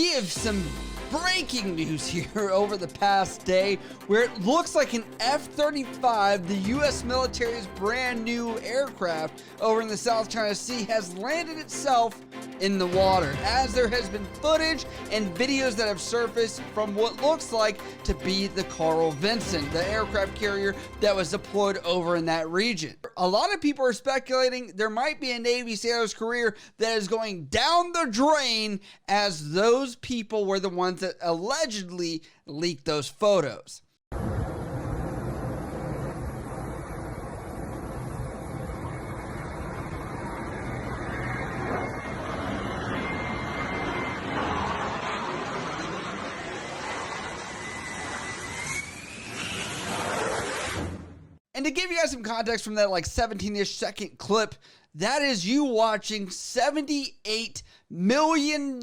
We have some breaking news here over the past day where it looks like an F-35, the U.S. military's brand new aircraft over in the South China Sea, has landed itself in the water, as there has been footage and videos that have surfaced from what looks like to be the Carl Vinson, the aircraft carrier that was deployed over in that region. A lot of people are speculating there might be a Navy sailor's career that is going down the drain, as those people were the ones that allegedly leaked those photos. And to give you guys some context from that like 17-ish second clip, that is you watching $78 million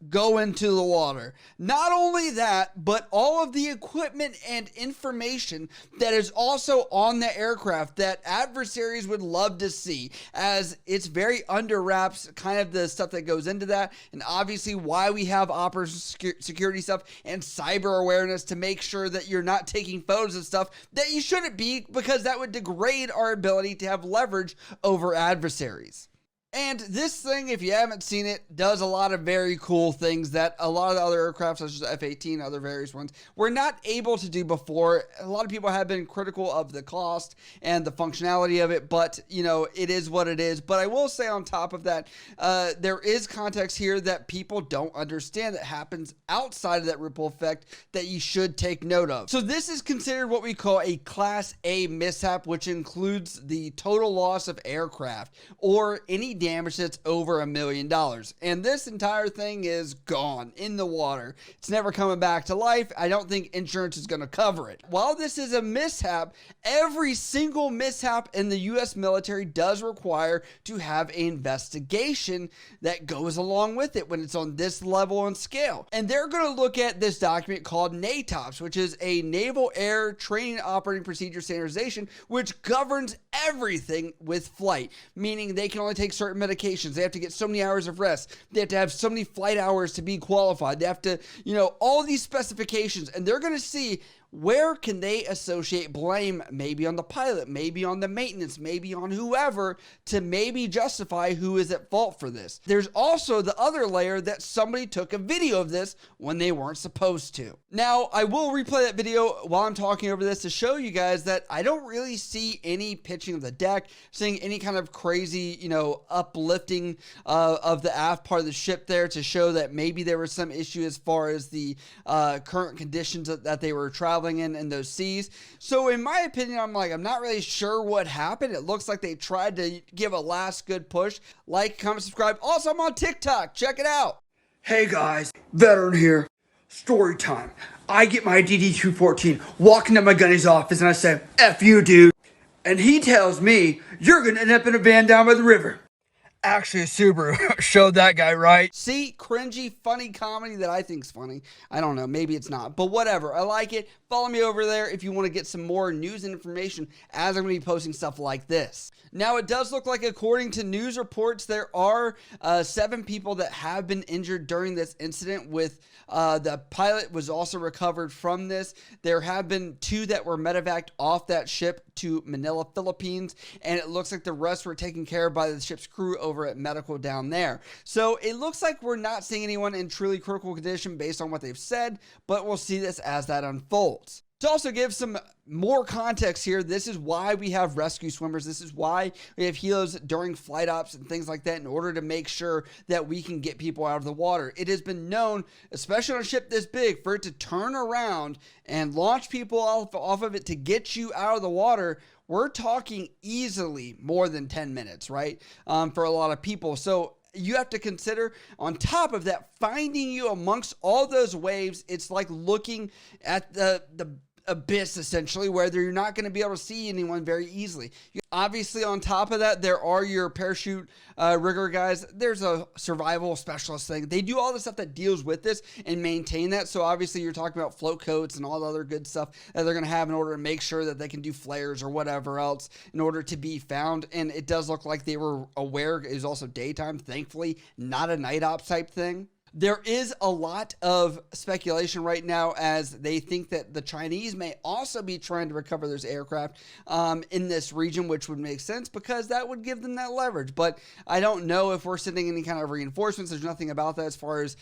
go into the water. Not only that, but all of the equipment and information that is also on the aircraft that adversaries would love to see, as it's very under wraps, kind of the stuff that goes into that, and obviously why we have operational security stuff and cyber awareness to make sure that you're not taking photos of stuff that you shouldn't be, because that would degrade our ability to have leverage over adversaries. And this thing, if you haven't seen it, does a lot of very cool things that a lot of the other aircraft, such as F-18, other various ones, were not able to do before. A lot of people have been critical of the cost and the functionality of it, but, you know, it is what it is. But I will say on top of that, there is context here that people don't understand that happens outside of that ripple effect that you should take note of. So this is considered what we call a Class A mishap, which includes the total loss of aircraft or any damage that's over $1 million. And this entire thing is gone in the water. It's never coming back to life. I don't think insurance is going to cover it. While this is a mishap, every single mishap in the U.S. military does require to have an investigation that goes along with it when it's on this level and scale. And they're going to look at this document called NATOPS, which is a Naval Air Training Operating Procedure Standardization, which governs everything with flight, meaning they can only take certain medications. They have to get so many hours of rest. They have to have so many flight hours to be qualified. They have to, you know, all these specifications, and they're going to see where can they associate blame, maybe on the pilot, maybe on the maintenance, maybe on whoever, to maybe justify who is at fault for this. There's also the other layer that somebody took a video of this when they weren't supposed to. Now, I will replay that video while I'm talking over this to show you guys that I don't really see any pitching of the deck, seeing any kind of crazy, you know, uplifting of the aft part of the ship there to show that maybe there was some issue as far as the current conditions that they were traveling in those seas. So in my opinion, I'm not really sure what happened. It looks like they tried to give a last good push. Like, comment, subscribe. Also, I'm on TikTok. Check it out. Hey guys, Veteran here. Story time. I get my DD-214, walk into my gunny's office, and I say, F you, dude. And he tells me, you're gonna end up in a van down by the river. Actually, a Subaru showed that guy right. See, cringy, funny comedy that I think's funny. I don't know, maybe it's not, but whatever. I like it. Follow me over there if you want to get some more news and information, as I'm going to be posting stuff like this. Now, it does look like, according to news reports, there are 7 people that have been injured during this incident. With the pilot was also recovered from this. There have been 2 that were medevaced off that ship to Manila, Philippines, and it looks like the rest were taken care of by the ship's crew over at medical down there. So it looks like we're not seeing anyone in truly critical condition based on what they've said, but we'll see this as that unfolds. To also give some more context here, this is why we have rescue swimmers. This is why we have helos during flight ops and things like that, in order to make sure that we can get people out of the water. It has been known, especially on a ship this big, for it to turn around and launch people off of it to get you out of the water. We're talking easily more than 10 minutes, right? For a lot of people. So you have to consider, on top of that, finding you amongst all those waves. It's like looking at the abyss, essentially, where you're not going to be able to see anyone very easily. Obviously, on top of that, there are your parachute rigger guys. There's a survival specialist thing. They do all the stuff that deals with this and maintain that. So obviously, you're talking about float coats and all the other good stuff that they're going to have in order to make sure that they can do flares or whatever else in order to be found. And it does look like they were aware it was also daytime, thankfully, not a night ops type thing. There is a lot of speculation right now as they think that the Chinese may also be trying to recover those aircraft in this region, which would make sense because that would give them that leverage. But I don't know if we're sending any kind of reinforcements. There's nothing about that as far as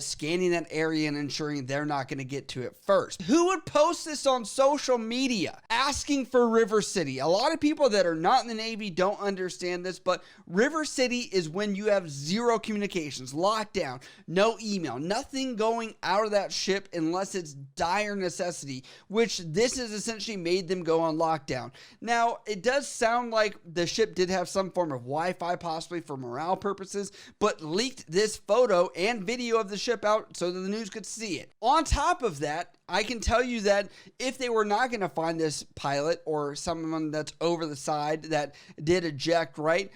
scanning that area and ensuring they're not going to get to it first. Who would post this on social media asking for River City? A lot of people that are not in the Navy don't understand this, but River City is when you have zero communications, lockdown, no email, nothing going out of that ship unless it's dire necessity, which this has essentially made them go on lockdown. Now, it does sound like the ship did have some form of Wi-Fi, possibly for morale purposes, but leaked this photo and video of the ship out so that the news could see it. On top of that, I can tell you that if they were not going to find this pilot or someone that's over the side that did eject, right?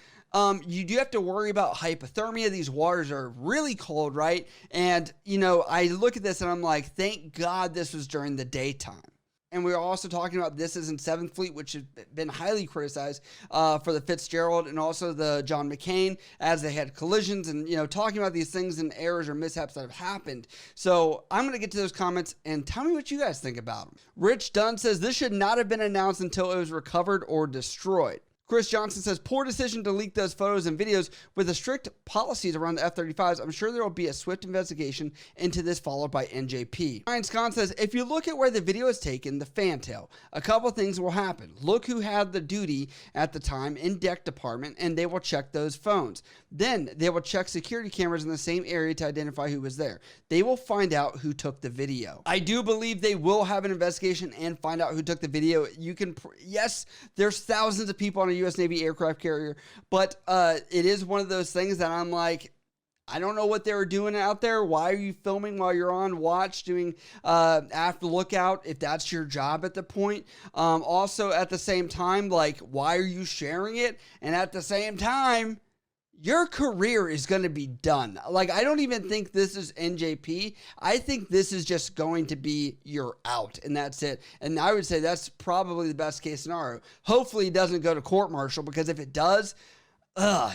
You do have to worry about hypothermia. These waters are really cold, right? And, you know, I look at this and I'm like, thank God this was during the daytime. And we are also talking about this is in 7th Fleet, which has been highly criticized for the Fitzgerald and also the John McCain as they had collisions and, you know, talking about these things and errors or mishaps that have happened. So I'm going to get to those comments and tell me what you guys think about them. Rich Dunn says this should not have been announced until it was recovered or destroyed. Chris Johnson says, poor decision to leak those photos and videos with the strict policies around the F-35s. I'm sure there will be a swift investigation into this followed by NJP. Ryan Scott says, if you look at where the video is taken, the fantail, a couple things will happen. Look who had the duty at the time in deck department, and they will check those phones. Then they will check security cameras in the same area to identify who was there. They will find out who took the video. I do believe they will have an investigation and find out who took the video. You can, yes, there's thousands of people on a U.S. Navy aircraft carrier, but it is one of those things that I'm like, I don't know what they were doing out there. Why are you filming while you're on watch doing after lookout if that's your job at the point? Also, at the same time, like, why are you sharing it? And at the same time, your career is going to be done. Like, I don't even think this is NJP. I think this is just going to be you're out, and that's it. And I would say that's probably the best case scenario. Hopefully it doesn't go to court-martial, because if it does,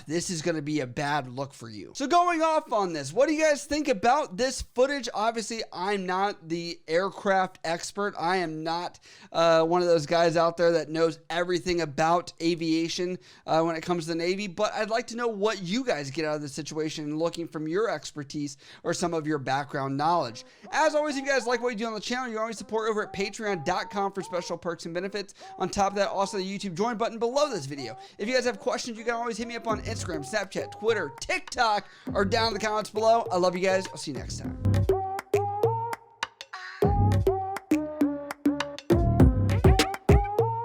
this is going to be a bad look for you. So going off on this, what do you guys think about this footage? Obviously, I'm not the aircraft expert. I am not one of those guys out there that knows everything about aviation when it comes to the Navy, but I'd like to know what you guys get out of this situation and looking from your expertise or some of your background knowledge. As always, if you guys like what you do on the channel, you can always support over at patreon.com for special perks and benefits. On top of that, also the YouTube join button below this video. If you guys have questions, you can always hit me up on Instagram, Snapchat, Twitter, TikTok, or down in the comments below. I love you guys. I'll see you next time.